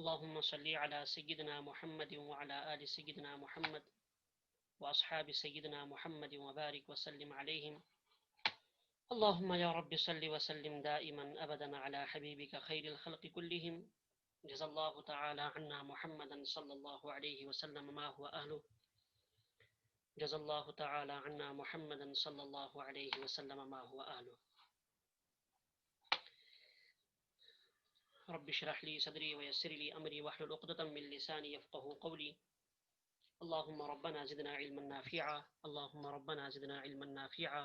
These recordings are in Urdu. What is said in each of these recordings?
اللهم صل على سيدنا محمد وعلى آل سيدنا محمد وأصحاب سيدنا محمد وبارك وسلم عليهم. اللهم يا رب صل وسلم دائما أبدا على حبيبك خير الخلق كلهم. جزا الله تعالى عنا محمدا صلى الله عليه وسلم ما هو أهله. جزا الله تعالى عنا محمدا صلى الله عليه وسلم ما هو أهله. رب اشرح لي صدري ويسر لي أمري واحلل عقدة من لساني يفقهوا قولي. اللهم ربنا زدنا علما نافعا. اللهم ربنا زدنا علما نافعا.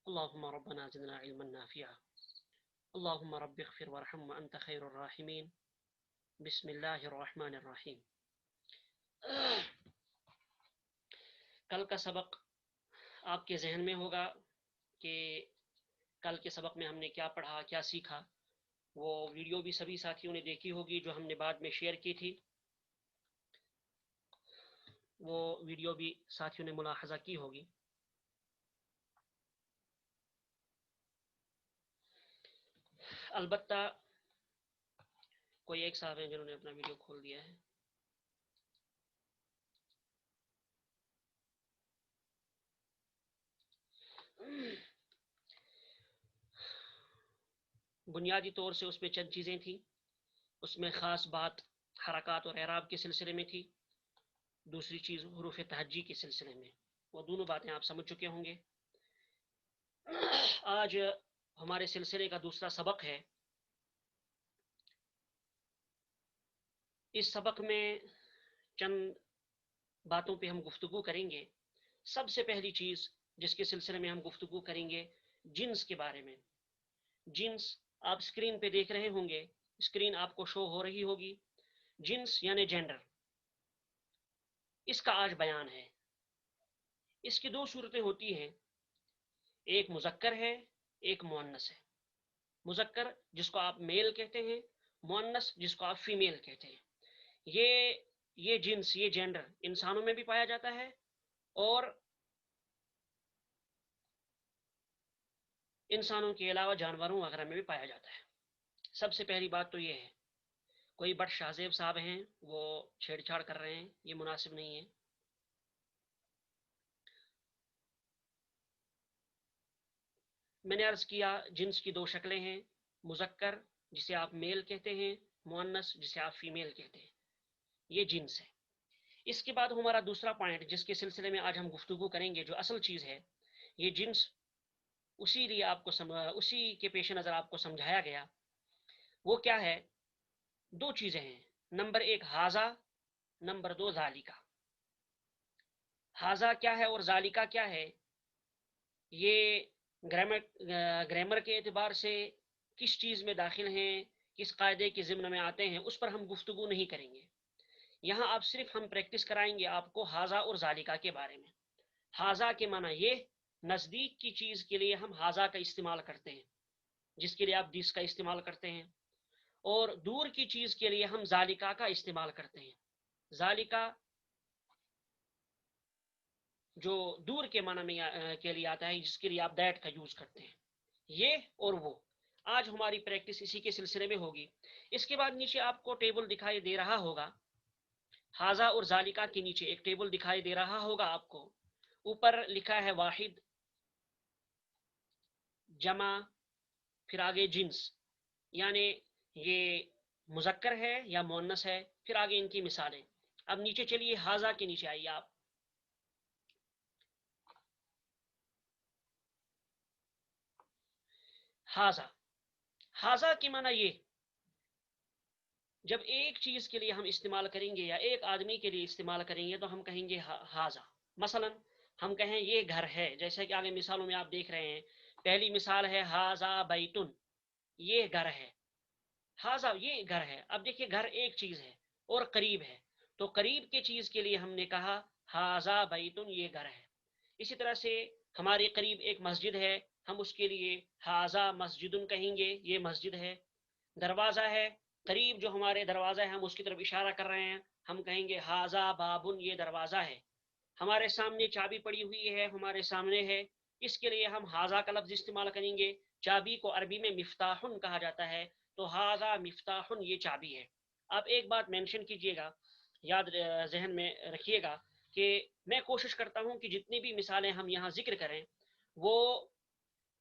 اللهم ربنا زدنا علما نافعا. اللهم رب اغفر وارحم وأنت خير الراحمين. بسم الله الرحمن الرحیم. کل کا سبق آپ کے ذہن میں ہوگا کہ کل کے سبق میں ہم نے کیا پڑھا، کیا سیکھا. وہ ویڈیو بھی سبھی ساتھیوں نے دیکھی ہوگی جو ہم نے بعد میں شیئر کی تھی. وہ ویڈیو بھی ساتھیوں نے ملاحظہ کی ہوگی. البتہ کوئی ایک صاحب ہیں جنہوں نے اپنا ویڈیو کھول دیا ہے. بنیادی طور سے اس میں چند چیزیں تھیں. اس میں خاص بات حرکات اور اعراب کے سلسلے میں تھی. دوسری چیز حروف تہجی کے سلسلے میں. وہ دونوں باتیں آپ سمجھ چکے ہوں گے. آج ہمارے سلسلے کا دوسرا سبق ہے. اس سبق میں چند باتوں پہ ہم گفتگو کریں گے. سب سے پہلی چیز جس کے سلسلے میں ہم گفتگو کریں گے جنس کے بارے میں. جنس آپ اسکرین پہ دیکھ رہے ہوں گے، اسکرین آپ کو شو ہو رہی ہوگی. جنس یعنی جینڈر، اس کا آج بیان ہے. اس کی دو صورتیں ہوتی ہیں، ایک مذکر ہے، ایک مؤنث ہے. مذکر جس کو آپ میل کہتے ہیں، مؤنث جس کو آپ فیمیل کہتے ہیں. یہ جنس، یہ جینڈر انسانوں میں بھی پایا جاتا ہے اور انسانوں کے علاوہ جانوروں وغیرہ میں بھی پایا جاتا ہے. سب سے پہلی بات تو یہ ہے، کوئی بٹ شاہزیب صاحب ہیں وہ چھیڑ چھاڑ کر رہے ہیں، یہ مناسب نہیں ہے. میں نے عرض کیا جنس کی دو شکلیں ہیں، مذکر جسے آپ میل کہتے ہیں، مؤنث جسے آپ فیمیل کہتے ہیں. یہ جنس ہے. اس کے بعد ہمارا دوسرا پوائنٹ جس کے سلسلے میں آج ہم گفتگو کریں گے، جو اصل چیز ہے یہ جنس، اسی کے پیش نظر آپ کو سمجھایا گیا. وہ کیا ہے؟ دو چیزیں ہیں. نمبر ایک ہاذا، نمبر دو ذالکا. ہاذا کیا ہے اور ذالکا کیا ہے؟ یہ گرامر کے اعتبار سے کس چیز میں داخل ہیں، کس قاعدے کے ضمن میں آتے ہیں، اس پر ہم گفتگو نہیں کریں گے. یہاں آپ صرف ہم پریکٹس کرائیں گے آپ کو ہاذا اور ذالکا کے بارے میں. ہاذا کے معنی یہ، نزدیک کی چیز کے لیے ہم ہاذا کا استعمال کرتے ہیں، جس کے لیے آپ دس کا استعمال کرتے ہیں. اور دور کی چیز کے لیے ہم ذالکا کا استعمال کرتے ہیں. ذالکا جو دور کے معنی میں کے لیے آتا ہے، جس کے لیے آپ دیٹ کا یوز کرتے ہیں. یہ اور وہ آج ہماری پریکٹس اسی کے سلسلے میں ہوگی. اس کے بعد نیچے آپ کو ٹیبل دکھائی دے رہا ہوگا، ہاذا اور ذالکا کے نیچے ایک ٹیبل دکھائی دے رہا ہوگا آپ کو. اوپر لکھا ہے واحد، جمع، پھر آگے جنس، یعنی یہ مذکر ہے یا مؤنث ہے، پھر آگے ان کی مثالیں. اب نیچے چلیے، ہاذا کے نیچے آئیے آپ. ہاذا، ہاذا کے معنی یہ، جب ایک چیز کے لیے ہم استعمال کریں گے یا ایک آدمی کے لیے استعمال کریں گے تو ہم کہیں گے ہاذا. مثلا ہم کہیں یہ گھر ہے، جیسے کہ آگے مثالوں میں آپ دیکھ رہے ہیں. پہلی مثال ہے ہاذا بیتن، یہ گھر ہے. ہاذا یہ گھر ہے. اب دیکھیے گھر ایک چیز ہے اور قریب ہے، تو قریب کے چیز کے لیے ہم نے کہا ہاذا بیتن، یہ گھر ہے. اسی طرح سے ہمارے قریب ایک مسجد ہے، ہم اس کے لیے ہاذا مسجدن کہیں گے، یہ مسجد ہے. دروازہ ہے، قریب جو ہمارے دروازہ ہے ہم اس کی طرف اشارہ کر رہے ہیں، ہم کہیں گے ہاذا بابن، یہ دروازہ ہے. ہمارے سامنے چابی پڑی ہوئی ہے، ہمارے سامنے ہے، اس کے لیے ہم ہاذا کا لفظ استعمال کریں گے. چابی کو عربی میں مفتاحن کہا جاتا ہے، تو ہاذا مفتاحن، یہ چابی ہے. آپ ایک بات مینشن کیجئے گا، یاد ذہن میں رکھیے گا کہ میں کوشش کرتا ہوں کہ جتنی بھی مثالیں ہم یہاں ذکر کریں وہ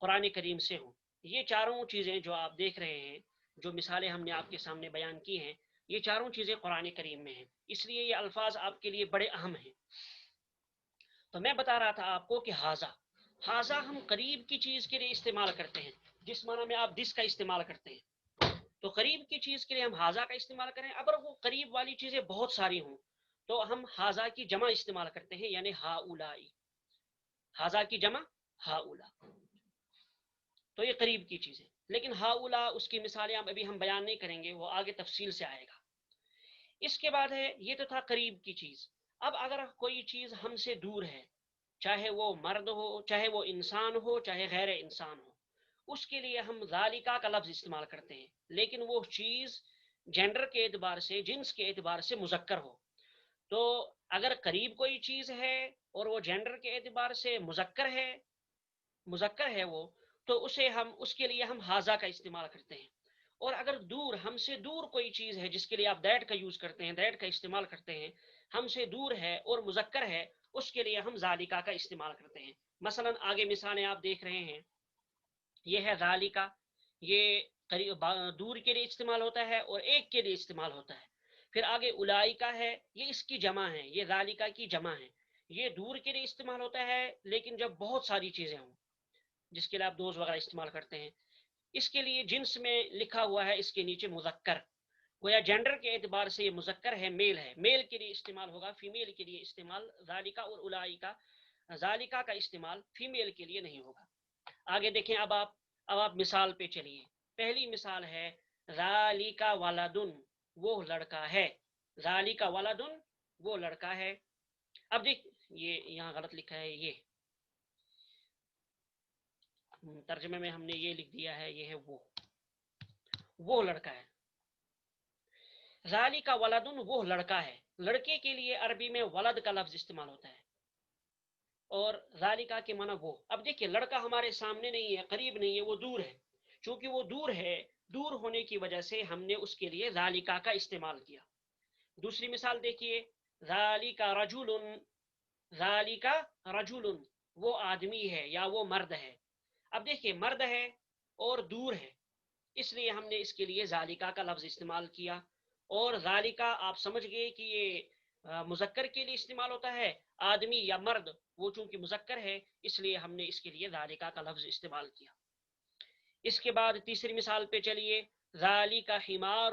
قرآن کریم سے ہوں۔ یہ چاروں چیزیں جو آپ دیکھ رہے ہیں، جو مثالیں ہم نے آپ کے سامنے بیان کی ہیں، یہ چاروں چیزیں قرآن کریم میں ہیں، اس لیے یہ الفاظ آپ کے لیے بڑے اہم ہیں۔ تو میں بتا رہا تھا آپ کو کہ حاضہ ہم قریب کی چیز کے لیے استعمال کرتے ہیں، جس معنی میں آپ دس کا استعمال کرتے ہیں، تو قریب کی چیز کے لیے ہم حاضہ کا استعمال کریں۔ اگر وہ قریب والی چیزیں بہت ساری ہوں تو ہم حاضہ کی جمع استعمال کرتے ہیں، یعنی ہاؤلائی، حاضہ کی جمع ہاؤلا، تو یہ قریب کی چیزیں۔ لیکن ہاؤلا اس کی مثالیں ابھی ہم بیان نہیں کریں گے، وہ آگے تفصیل سے آئے گا۔ اس کے بعد ہے، یہ تو تھا قریب کی چیز۔ اب اگر کوئی چیز ہم سے دور ہے، چاہے وہ مرد ہو، چاہے وہ انسان ہو، چاہے غیر انسان ہو، اس کے لیے ہم ذالکا کا لفظ استعمال کرتے ہیں، لیکن وہ چیز جینڈر کے اعتبار سے، جنس کے اعتبار سے مذکر ہو۔ تو اگر قریب کوئی چیز ہے اور وہ جینڈر کے اعتبار سے مذکر ہے وہ، تو اس کے لیے ہم حاضہ کا استعمال کرتے ہیں۔ اور اگر دور، ہم سے دور کوئی چیز ہے، جس کے لیے آپ دیٹ کا یوز کرتے ہیں، دیٹ کا استعمال کرتے ہیں، ہم سے دور ہے اور مذکر ہے، اس کے لیے ہم ذالکا کا استعمال کرتے ہیں۔ مثلا آگے مثالیں آپ دیکھ رہے ہیں، یہ ہے ذالکا، یہ دور کے لیے استعمال ہوتا ہے اور ایک کے لیے استعمال ہوتا ہے۔ پھر آگے اولائکا ہے، یہ اس کی جمع ہے، یہ ذالکا کی جمع ہے، یہ دور کے لیے استعمال ہوتا ہے لیکن جب بہت ساری چیزیں ہوں، جس کے لیے آپ دوز وغیرہ استعمال کرتے ہیں۔ اس کے لیے جنس میں لکھا ہوا ہے اس کے نیچے مذکر، گویا جینڈر کے اعتبار سے یہ مذکر ہے، میل ہے، میل کے لیے استعمال ہوگا، فیمیل کے لیے استعمال ذالکا اور اولائکا، ذالکا کا استعمال فیمیل کے لیے نہیں ہوگا۔ آگے دیکھیں، اب آپ مثال پہ چلیے۔ پہلی مثال ہے ذالکا ولدن، وہ لڑکا ہے، ذالکا ولدن، وہ لڑکا ہے۔ اب دیکھ، یہ یہاں غلط لکھا ہے، یہ ترجمے میں ہم نے یہ لکھ دیا ہے، یہ ہے وہ لڑکا ہے۔ ذالکا ولدن، وہ لڑکا ہے، لڑکے کے لیے عربی میں ولد کا لفظ استعمال ہوتا ہے، اور ذالکا کے معنی وہ۔ اب دیکھیے، لڑکا ہمارے سامنے نہیں ہے، قریب نہیں ہے، وہ دور ہے۔ چونکہ وہ دور ہے، دور ہونے کی وجہ سے ہم نے اس کے لیے ذالکا کا استعمال کیا۔ دوسری مثال دیکھیے، ذالکا رجل، ذالکا رجل، وہ آدمی ہے یا وہ مرد ہے۔ اب دیکھیے، مرد ہے اور دور ہے، اس لیے ہم نے اس کے لیے ذالکا کا لفظ استعمال کیا۔ اور ذالکا آپ سمجھ گئے کہ یہ مذکر کے لیے استعمال ہوتا ہے، آدمی یا مرد، وہ چونکہ مذکر ہے اس لیے ہم نے اس کے لیے ذالکا کا لفظ استعمال کیا۔ اس کے بعد تیسری مثال پہ چلیے، ذالکا حمار،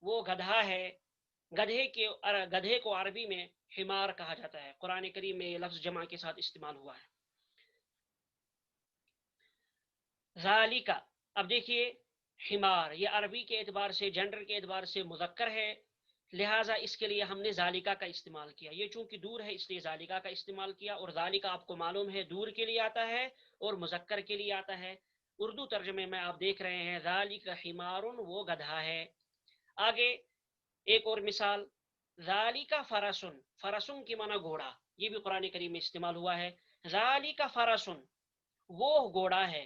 وہ گدھا ہے۔ گدھے کو عربی میں حمار کہا جاتا ہے، قرآن کریم میں یہ لفظ جمع کے ساتھ استعمال ہوا ہے، ذالکا۔ اب دیکھیے، حمار یہ عربی کے اعتبار سے، جینڈر کے اعتبار سے مذکر ہے، لہٰذا اس کے لیے ہم نے ذالکا کا استعمال کیا۔ یہ چونکہ دور ہے اس لیے ذالکا کا استعمال کیا، اور ذالکا آپ کو معلوم ہے دور کے لیے آتا ہے اور مذکر کے لیے آتا ہے۔ اردو ترجمے میں آپ دیکھ رہے ہیں، ذالکا حمار، وہ گدھا ہے۔ آگے ایک اور مثال، ذالکا فرسن، فرسن کی معنی گھوڑا، یہ بھی قرآن کریم میں استعمال ہوا ہے، ذالکا فرسن، وہ گھوڑا ہے۔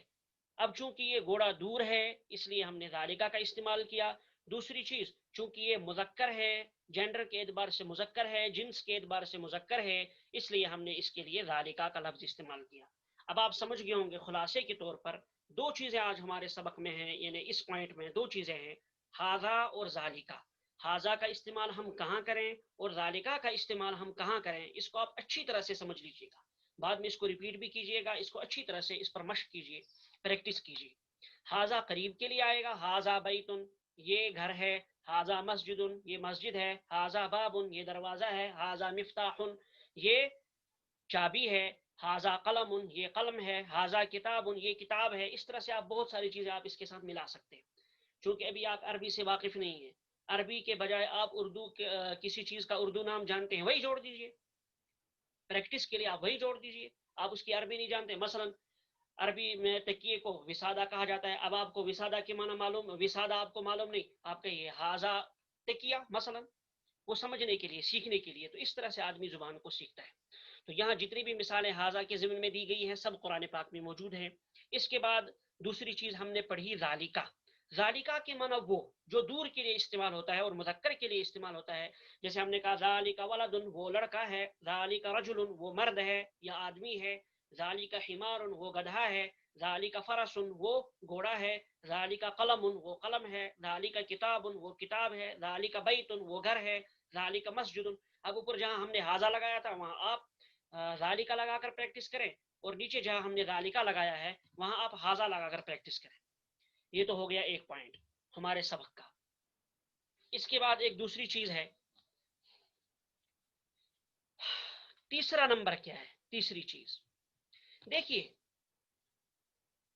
اب چونکہ یہ گھوڑا دور ہے اس لیے ہم نے ذالکا کا استعمال کیا۔ دوسری چیز، چونکہ یہ مذکر ہے، جینڈر کے اعتبار سے مذکر ہے، جنس کے اعتبار سے مذکر ہے، اس لیے ہم نے اس کے لیے ذالکا کا لفظ استعمال کیا۔ اب آپ سمجھ گئے ہوں گے، خلاصے کے طور پر دو چیزیں آج ہمارے سبق میں ہیں، یعنی اس پوائنٹ میں دو چیزیں ہیں، حاذا اور ذالکا۔ حاذا کا استعمال ہم کہاں کریں اور ذالکا کا استعمال ہم کہاں کریں، اس کو آپ اچھی طرح سے سمجھ لیجیے گا، بعد میں اس کو ریپیٹ بھی کیجیے گا، اس کو اچھی طرح سے اس پر مشق کیجیے، پریکٹس کیجیے۔ حاذا قریب کے لیے آئے گا، حاذا بیتن، یہ گھر ہے، حاذا مسجد، یہ مسجد ہے، حاذا باب، یہ دروازہ ہے، حاذا مفتاح، یہ چابی ہے، حاذا قلم، یہ قلم ہے، حاذا کتاب، یہ کتاب ہے۔ اس طرح سے آپ بہت ساری چیزیں آپ اس کے ساتھ ملا سکتے ہیں۔ چونکہ ابھی آپ عربی سے واقف نہیں ہیں، عربی کے بجائے آپ اردو کسی چیز کا اردو نام جانتے ہیں، وہی جوڑ دیجئے، پریکٹس کے لیے آپ وہی جوڑ دیجئے۔ آپ اس کی عربی نہیں جانتے، مثلا عربی میں تکیے کو وسادہ کہا جاتا ہے، اب آپ کو وسادہ کے معنی معلوم، وسادہ آپ کو معلوم نہیں، آپ کہیے حاذا تکیہ مثلا، وہ سمجھنے کے لیے، سیکھنے کے لیے۔ تو اس طرح سے آدمی زبان کو سیکھتا ہے۔ تو یہاں جتنی بھی مثالیں حاذا کے ضمن میں دی گئی ہیں سب قرآن پاک میں موجود ہیں۔ اس کے بعد دوسری چیز ہم نے پڑھی ذالکا۔ ذالکا کے معنی وہ جو دور کے لیے استعمال ہوتا ہے اور مذکر کے لیے استعمال ہوتا ہے. جیسے ہم نے کہا ذالکا ولدن وہ لڑکا ہے، ذالکا رجل وہ مرد ہے یا آدمی ہے، ذالکا حمار وہ گدھا ہے، ذالکا فرس وہ گھوڑا ہے، ذالکا قلم وہ قلم ہے، ذالکا کتاب وہ کتاب ہے، ذالکا بیت وہ گھر ہے، ذالکا مسجد. اب اوپر جہاں ہم نے ہاذا لگایا تھا وہاں آپ ذالکا لگا کر پریکٹس کریں، اور نیچے جہاں ہم نے ذالکا لگایا ہے وہاں آپ ہاذا لگا کر پریکٹس کریں. یہ تو ہو گیا ایک پوائنٹ ہمارے سبق کا. اس کے بعد ایک دوسری چیز ہے، تیسرا نمبر کیا ہے؟ تیسری چیز دیکھیے،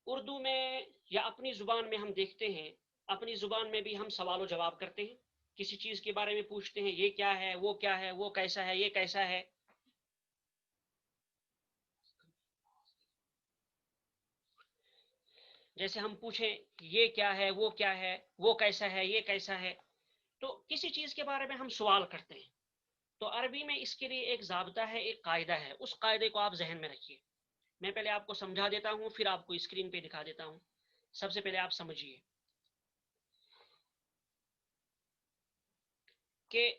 اردو میں یا اپنی زبان میں ہم دیکھتے ہیں، اپنی زبان میں بھی ہم سوال و جواب کرتے ہیں، کسی چیز کے بارے میں پوچھتے ہیں، یہ کیا ہے، وہ کیا ہے، وہ کیسا ہے، یہ کیسا ہے. جیسے ہم پوچھیں یہ کیا ہے، وہ کیا ہے، وہ کیسا ہے، یہ کیسا ہے، تو کسی چیز کے بارے میں ہم سوال کرتے ہیں. تو عربی میں اس کے لیے ایک ضابطہ ہے، ایک قاعدہ ہے، اس قاعدے کو آپ ذہن میں رکھیے. میں پہلے آپ کو سمجھا دیتا ہوں، پھر آپ کو اسکرین پہ دکھا دیتا ہوں. سب سے پہلے آپ سمجھیے کہ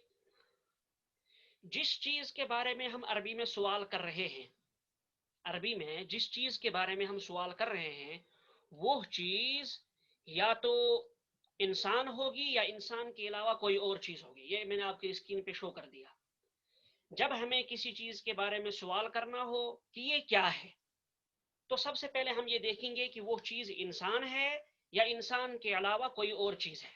جس چیز کے بارے میں ہم عربی میں سوال کر رہے ہیں، عربی میں جس چیز کے بارے میں ہم سوال کر رہے ہیں وہ چیز یا تو انسان ہوگی یا انسان کے علاوہ کوئی اور چیز ہوگی. یہ میں نے آپ کی اسکرین پہ شو کر دیا. جب ہمیں کسی چیز کے بارے میں سوال کرنا ہو کہ یہ کیا ہے، تو سب سے پہلے ہم یہ دیکھیں گے کہ وہ چیز انسان ہے یا انسان کے علاوہ کوئی اور چیز ہے.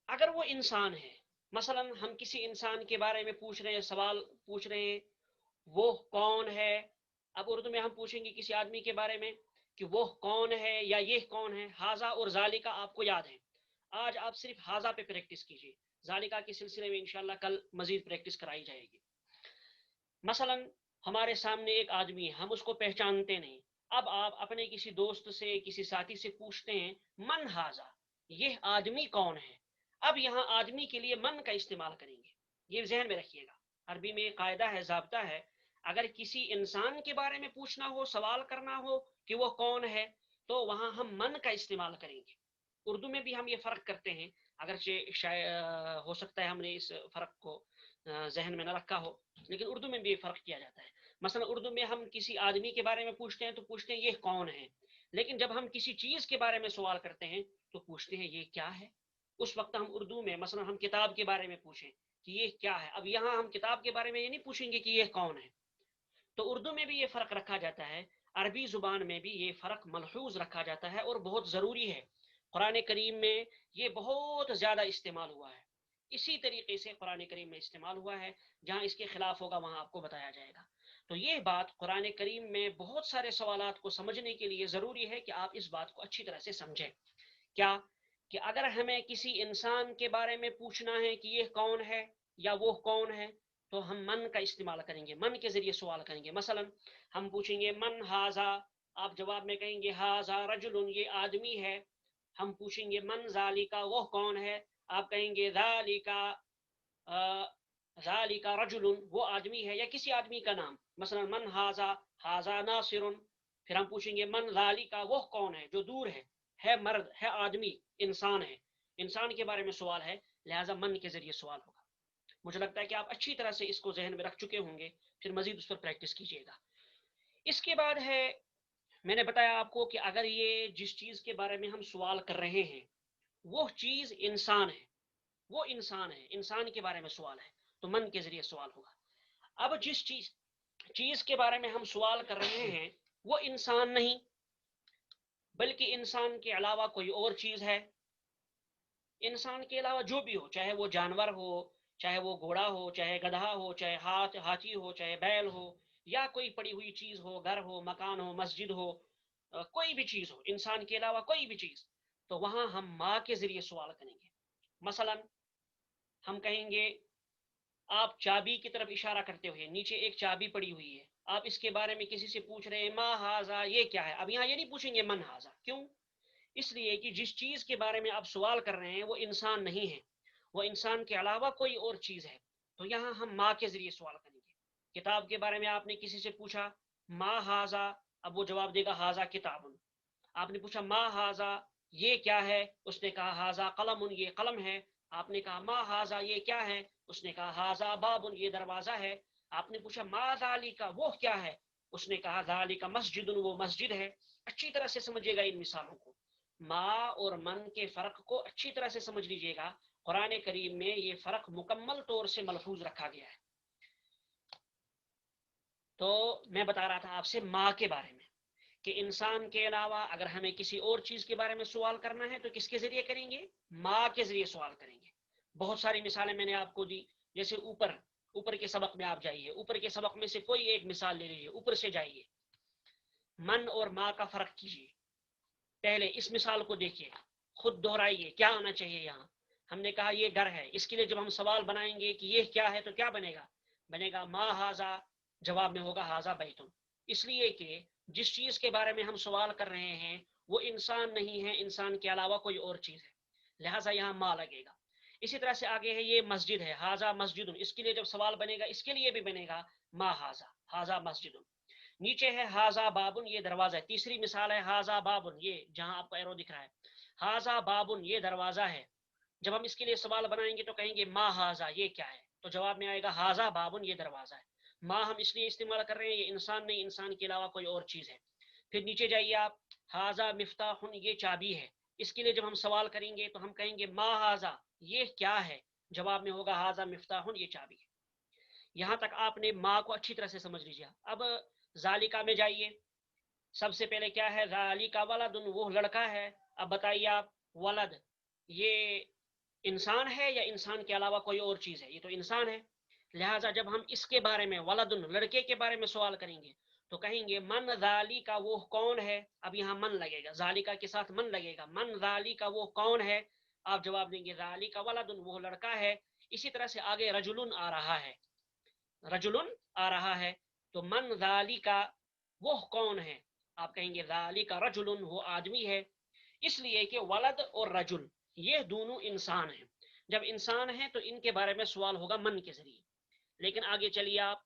اگر وہ انسان ہے، مثلا ہم کسی انسان کے بارے میں پوچھ رہے ہیں، سوال پوچھ رہے ہیں وہ کون ہے. اب اردو میں ہم پوچھیں گے کسی آدمی کے بارے میں کہ وہ کون ہے یا یہ کون ہے. ہاذا اور ذالکا آپ کو یاد ہے. آج آپ صرف ہاذا پہ پریکٹس کیجیے، ذالکا کے سلسلے میں انشاءاللہ کل مزید پریکٹس کرائی جائے گی. مثلا ہمارے سامنے ایک آدمی ہے، ہم اس کو پہچانتے نہیں. اب آپ اپنے کسی دوست سے، کسی ساتھی سے پوچھتے ہیں من ہاذا، یہ آدمی کون ہے. اب یہاں آدمی کے لیے من کا استعمال کریں گے، یہ ذہن میں رکھیے گا. عربی میں ایک قاعدہ ہے، ضابطہ ہے، اگر کسی انسان کے بارے میں پوچھنا ہو، سوال کرنا ہو کہ وہ کون ہے، تو وہاں ہم من کا استعمال کریں گے. اردو میں بھی ہم یہ فرق کرتے ہیں، اگرچہ شاید ہو سکتا ہے ہم نے اس فرق کو ذہن میں نہ رکھا ہو، لیکن اردو میں بھی یہ فرق کیا جاتا ہے. مثلا اردو میں ہم کسی آدمی کے بارے میں پوچھتے ہیں تو پوچھتے ہیں یہ کون ہے، لیکن جب ہم کسی چیز کے بارے میں سوال کرتے ہیں تو پوچھتے ہیں یہ کیا ہے. اس وقت ہم اردو میں مثلا ہم کتاب کے بارے میں پوچھیں کہ یہ کیا ہے. اب یہاں ہم کتاب کے بارے میں یہ نہیں پوچھیں گے کہ یہ کون ہے. تو اردو میں بھی یہ فرق رکھا جاتا ہے، عربی زبان میں بھی یہ فرق ملحوظ رکھا جاتا ہے اور بہت ضروری ہے. قرآن کریم میں یہ بہت زیادہ استعمال ہوا ہے. اسی طریقے سے قرآن کریم میں استعمال ہوا ہے، جہاں اس کے خلاف ہوگا وہاں آپ کو بتایا جائے گا. تو یہ بات قرآن کریم میں بہت سارے سوالات کو سمجھنے کے لیے ضروری ہے کہ آپ اس بات کو اچھی طرح سے سمجھیں. کیا کہ اگر ہمیں کسی انسان کے بارے میں پوچھنا ہے کہ یہ کون ہے یا وہ کون ہے، تو ہم من کا استعمال کریں گے، من کے ذریعے سوال کریں گے. مثلا ہم پوچھیں گے من ہاذا، آپ جواب میں کہیں گے ہاذا رجل، یہ آدمی ہے. ہم پوچھیں گے من ذالکا، وہ کون ہے، آپ کہیں گے ذالکا ذالکا رجل، وہ آدمی ہے یا کسی آدمی کا نام. مثلا من ہاذا، ہاذا ناصر. پھر ہم پوچھیں گے من ذالکا، وہ کون ہے جو دور ہے مرد، ہے آدمی، انسان ہے. انسان کے بارے میں سوال ہے، لہذا من کے ذریعے سوال ہوگا. مجھے لگتا ہے کہ آپ اچھی طرح سے اس کو ذہن میں رکھ چکے ہوں گے، پھر مزید اس پر پریکٹس کیجیے گا. اس کے بعد ہے، میں نے بتایا آپ کو کہ اگر یہ جس چیز کے بارے میں ہم سوال کر رہے ہیں وہ چیز انسان ہے، وہ انسان ہے، انسان کے بارے میں سوال ہے، تو من کے ذریعے سوال ہوگا. اب جس چیز کے بارے میں ہم سوال کر رہے ہیں وہ انسان نہیں بلکہ انسان کے علاوہ کوئی اور چیز ہے. انسان کے علاوہ جو بھی ہو، چاہے وہ جانور ہو، چاہے وہ گھوڑا ہو، چاہے گدھا ہو، چاہے ہاتھی ہو، چاہے بیل ہو، یا کوئی پڑی ہوئی چیز ہو، گھر ہو، مکان ہو، مسجد ہو، کوئی بھی چیز ہو انسان کے علاوہ کوئی بھی چیز، تو وہاں ہم ماں کے ذریعے سوال کریں گے. مثلا ہم کہیں گے، آپ چابی کی طرف اشارہ کرتے ہوئے، نیچے ایک چابی پڑی ہوئی ہے، آپ اس کے بارے میں کسی سے پوچھ رہے ہیں ما ہاذا، یہ کیا ہے. اب یہاں یہ نہیں پوچھیں گے من ہاذا، کیوں؟ اس لیے کہ جس چیز کے بارے میں آپ سوال کر رہے ہیں وہ انسان نہیں ہے، وہ انسان کے علاوہ کوئی اور چیز ہے. تو یہاں ہم ماں کے ذریعے سوال کریں گے. کتاب کے بارے میں آپ نے کسی سے پوچھا ما ہاذا، اب وہ جواب دے گا ہاذا کتاب. آپ نے پوچھا ما ہاذا، یہ کیا ہے؟ اس نے کہا ہاذا قلم، یہ قلم ہے۔ آپ نے کہا ما ہاذا، یہ کیا ہے؟ اس نے کہا ہاذا باب، یہ دروازہ ہے۔ آپ نے پوچھا ما ذالک، وہ کیا ہے؟ اس نے کہا ذالک مسجد، وہ مسجد ہے۔ اچھی طرح سے سمجھیے گا ان مثالوں کو، ما اور من کے فرق کو اچھی طرح سے سمجھ لیجیے گا۔ قرآن کریم میں یہ فرق مکمل طور سے ملحوظ رکھا گیا ہے۔ تو میں بتا رہا تھا آپ سے ماں کے بارے میں کہ انسان کے علاوہ اگر ہمیں کسی اور چیز کے بارے میں سوال کرنا ہے تو کس کے ذریعے کریں گے؟ ماں کے ذریعے سوال کریں گے۔ بہت ساری مثالیں میں نے آپ کو دی، جیسے اوپر کے سبق میں آپ جائیے، اوپر کے سبق میں سے کوئی ایک مثال لے لیجیے، اوپر سے جائیے، من اور ماں کا فرق کیجیے۔ پہلے اس مثال کو دیکھیے، خود دہرائیے کیا آنا چاہیے یہاں۔ ہم نے کہا یہ گھر ہے، اس کے لیے جب ہم سوال بنائیں گے کہ یہ کیا ہے تو کیا بنے گا؟ بنے گا ما ہاذا، جواب میں ہوگا ہاذا بیتن، اس لیے کہ جس چیز کے بارے میں ہم سوال کر رہے ہیں وہ انسان نہیں ہے، انسان کے علاوہ کوئی اور چیز ہے، لہٰذا یہاں ما لگے گا۔ اسی طرح سے آگے ہے یہ مسجد ہے، ہاذا مسجد، اس کے لیے جب سوال بنے گا اس کے لیے بھی بنے گا ما ہاذا، ہاذا مسجد۔ نیچے ہے ہاذا بابن، یہ دروازہ ہے۔ تیسری مثال ہے ہاذا بابن، یہ جہاں آپ کو ایرو دکھ رہا ہے، ہاذا بابن، یہ دروازہ ہے۔ جب ہم اس کے لیے سوال بنائیں گے تو کہیں گے ما ہاذا، یہ کیا ہے؟ تو جواب میں آئے گا ہاذا بابن، یہ دروازہ ہے۔ ما ہم اس لیے استعمال کر رہے ہیں، یہ انسان نہیں، انسان کے علاوہ کوئی اور چیز ہے۔ پھر نیچے جائیے آپ، ہاذا مفتاح، یہ چابی ہے۔ اس کے لیے جب ہم سوال کریں گے تو ہم کہیں گے ما ہاذا، یہ کیا ہے؟ جواب میں ہوگا ہاذا مفتاح، یہ چابی ہے۔ یہاں تک آپ نے ما کو اچھی طرح سے سمجھ لیجیے۔ اب ذالکا میں جائیے، سب سے پہلے کیا ہے؟ ذالکا ولد، وہ لڑکا ہے۔ اب بتائیے آپ، ولد یہ انسان ہے یا انسان کے علاوہ کوئی اور چیز ہے؟ یہ تو انسان ہے، لہٰذا جب ہم اس کے بارے میں ولدن، لڑکے کے بارے میں سوال کریں گے تو کہیں گے من ذالکا، وہ کون ہے؟ اب یہاں من لگے گا، ذالکا کے ساتھ من لگے گا، من ذالکا، وہ کون ہے؟ آپ جواب دیں گے ذالکا ولدن، وہ لڑکا ہے۔ اسی طرح سے آگے رجلن آ رہا ہے، رجلن آ رہا ہے، تو من ذالکا، وہ کون ہے؟ آپ کہیں گے ذالکا رجلن، وہ آدمی ہے، اس لیے کہ ولد اور رجل یہ دونوں انسان ہیں۔ جب انسان ہیں تو ان کے بارے میں سوال ہوگا من کے ذریعے۔ لیکن آگے چلیے آپ،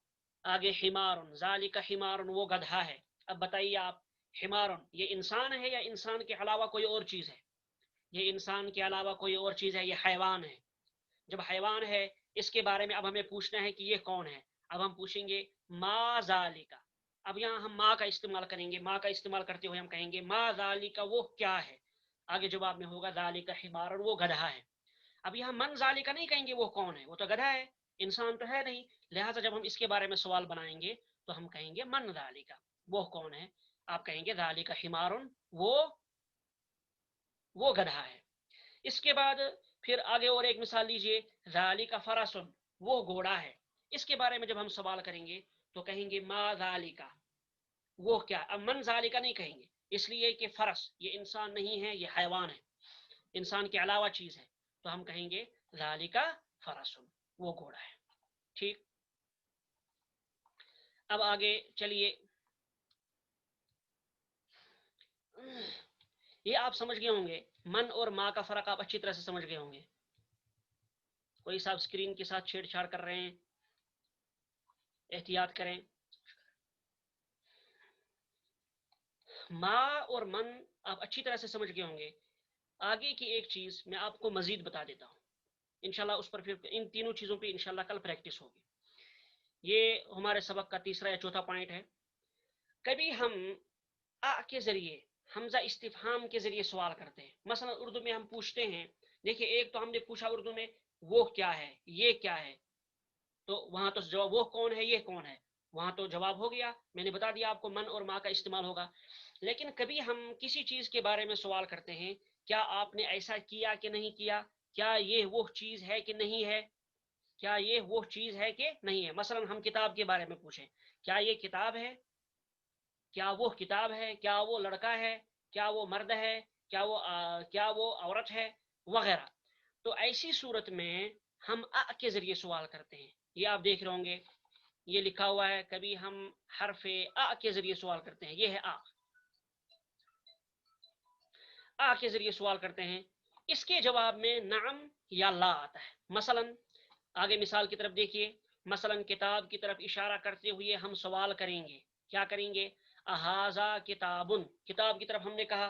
آگے حمارن، ذالک حمارن، وہ گدھا ہے۔ اب بتائیے آپ، حمارن یہ انسان ہے یا انسان کے علاوہ کوئی اور چیز ہے؟ یہ انسان کے علاوہ کوئی اور چیز ہے، یہ حیوان ہے۔ جب حیوان ہے اس کے بارے میں اب ہمیں پوچھنا ہے کہ یہ کون ہے۔ اب ہم پوچھیں گے ما ذالکا، اب یہاں ہم ما کا استعمال کریں گے، ما کا استعمال کرتے ہوئے ہم کہیں گے ما ذالکا، وہ کیا ہے؟ آگے جواب میں ہوگا ذالک حمارن، وہ گدھا ہے۔ اب یہاں من ذالکا نہیں کہیں گے وہ کون ہے، وہ تو گدھا ہے، انسان تو ہے نہیں، لہٰذا جب ہم اس کے بارے میں سوال بنائیں گے تو ہم کہیں گے من ذالکا، وہ کون ہے؟ آپ کہیں گے ذالک حمارن، وہ گدھا ہے۔ اس کے بعد پھر آگے اور ایک مثال لیجئے، ذالک فرسن، وہ گھوڑا ہے۔ اس کے بارے میں جب ہم سوال کریں گے تو کہیں گے ما ذالکا، وہ کیا؟ اب من ذالکا نہیں کہیں گے، اس لیے کہ فرس یہ انسان نہیں ہے، یہ حیوان ہے، انسان کے علاوہ چیز ہے، تو ہم کہیں گے ذالکا فرسن، وہ گھوڑا ہے۔ ٹھیک، اب آگے چلیے، یہ آپ سمجھ گئے ہوں گے، من اور ما کا فرق آپ اچھی طرح سے سمجھ گئے ہوں گے۔ کوئی صاحب اسکرین کے ساتھ چھیڑ چھاڑ کر رہے ہیں، احتیاط کریں۔ ما اور من آپ اچھی طرح سے سمجھ گئے ہوں گے۔ آگے کی ایک چیز میں آپ کو مزید بتا دیتا ہوں، انشاءاللہ اس پر پھر ان تینوں چیزوں پہ انشاءاللہ کل پریکٹس ہوگی۔ یہ ہمارے سبق کا تیسرا یا چوتھا پوائنٹ ہے۔ کبھی ہم کے ذریعے، حمزہ استفہام کے ذریعے سوال کرتے ہیں۔ مثلا اردو میں ہم پوچھتے ہیں، دیکھیے ایک تو ہم نے پوچھا اردو میں وہ کیا ہے، یہ کیا ہے، تو وہاں تو جواب وہ کون ہے، یہ کون ہے، وہاں تو جواب ہو گیا، میں نے بتا دیا آپ کو من اور ما کا استعمال ہوگا۔ لیکن کبھی ہم کسی چیز کے بارے میں سوال کرتے ہیں، کیا آپ نے ایسا کیا کہ نہیں کیا، کیا یہ وہ چیز ہے کہ نہیں ہے، کیا یہ وہ چیز ہے کہ نہیں ہے۔ مثلا ہم کتاب کے بارے میں پوچھیں، کیا یہ کتاب ہے، کیا وہ کتاب ہے، کیا وہ لڑکا ہے، کیا وہ مرد ہے، کیا وہ عورت ہے، وغیرہ۔ تو ایسی صورت میں ہم کے ذریعے سوال کرتے ہیں۔ یہ آپ دیکھ رہے ہوں گے، یہ لکھا ہوا ہے، کبھی ہم حرف کے ذریعے سوال کرتے ہیں، یہ ہے کے ذریعے سوال کرتے ہیں۔ اس کے جواب میں نعم یا لا آتا ہے۔ مثلا آگے مثال کی طرف دیکھیے، مثلا کتاب کی طرف اشارہ کرتے ہوئے ہم سوال کریں گے، کیا کریں گے؟ اہذا کتابن، کتاب کی طرف ہم نے کہا،